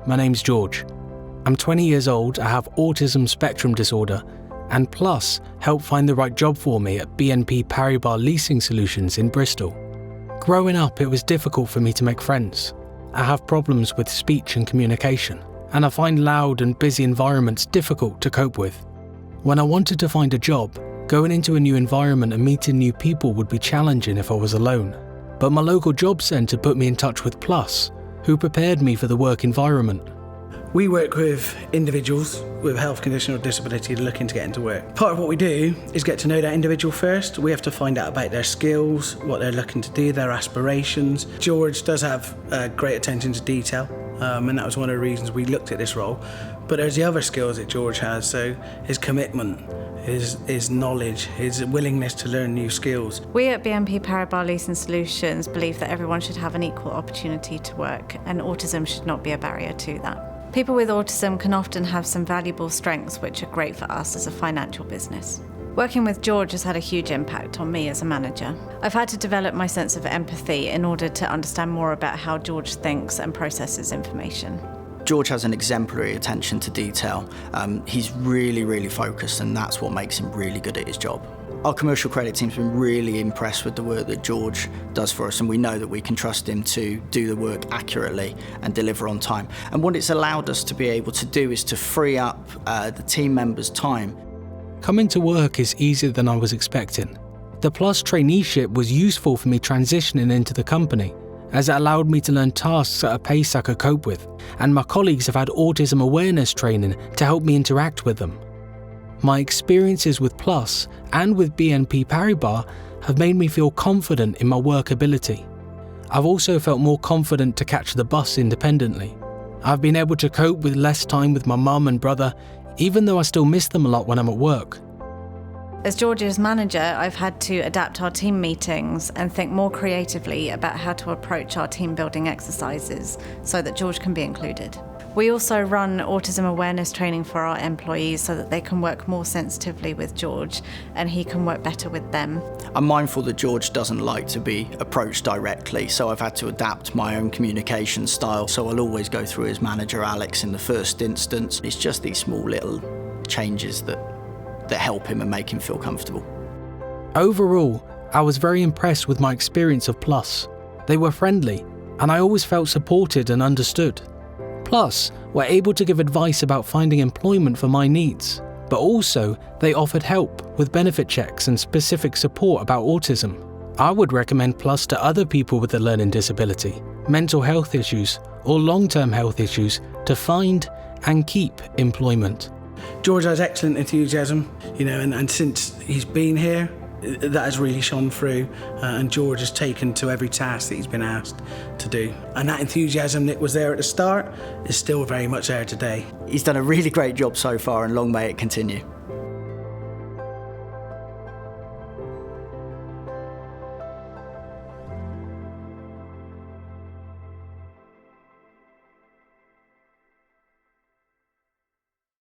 my name's George. I'm 20 years old, I have autism spectrum disorder, and Plus helped find the right job for me at BNP Paribas Leasing Solutions in Bristol. Growing up, it was difficult for me to make friends. I have problems with speech and communication, and I find loud and busy environments difficult to cope with. When I wanted to find a job, going into a new environment and meeting new people would be challenging if I was alone. But my local job centre put me in touch with Plus, who prepared me for the work environment. We work with individuals with a health condition or disability looking to get into work. Part of what we do is get to know that individual first. We have to find out about their skills, what they're looking to do, their aspirations. George does have great attention to detail, and that was one of the reasons we looked at this role. But there's the other skills that George has, so his commitment, his knowledge, his willingness to learn new skills. We at BNP Paribas Leasing Solutions believe that everyone should have an equal opportunity to work, and autism should not be a barrier to that. People with autism can often have some valuable strengths which are great for us as a financial business. Working with George has had a huge impact on me as a manager. I've had to develop my sense of empathy in order to understand more about how George thinks and processes information. George has an exemplary attention to detail. He's really focused, and that's what makes him really good at his job. Our commercial credit team's been really impressed with the work that George does for us, and we know that we can trust him to do the work accurately and deliver on time. And what it's allowed us to be able to do is to free up the team members' time. Coming to work is easier than I was expecting. The Plus traineeship was useful for me transitioning into the company, as it allowed me to learn tasks at a pace I could cope with, and my colleagues have had autism awareness training to help me interact with them. My experiences with Plus and with BNP Paribas have made me feel confident in my work ability. I've also felt more confident to catch the bus independently. I've been able to cope with less time with my mum and brother, even though I still miss them a lot when I'm at work. As George's manager, I've had to adapt our team meetings and think more creatively about how to approach our team building exercises so that George can be included. We also run autism awareness training for our employees so that they can work more sensitively with George and he can work better with them. I'm mindful that George doesn't like to be approached directly, so I've had to adapt my own communication style. So I'll always go through his manager, Alex, in the first instance. It's just these small little changes that help him and make him feel comfortable. Overall, I was very impressed with my experience of Plus. They were friendly, and I always felt supported and understood. Plus, were able to give advice about finding employment for my needs, but also they offered help with benefit checks and specific support about autism. I would recommend Plus to other people with a learning disability, mental health issues, or long-term health issues to find and keep employment. George has excellent enthusiasm, and since he's been here, that has really shone through, and George has taken to every task that he's been asked to do. And that enthusiasm that was there at the start is still very much there today. He's done a really great job so far, and long may it continue.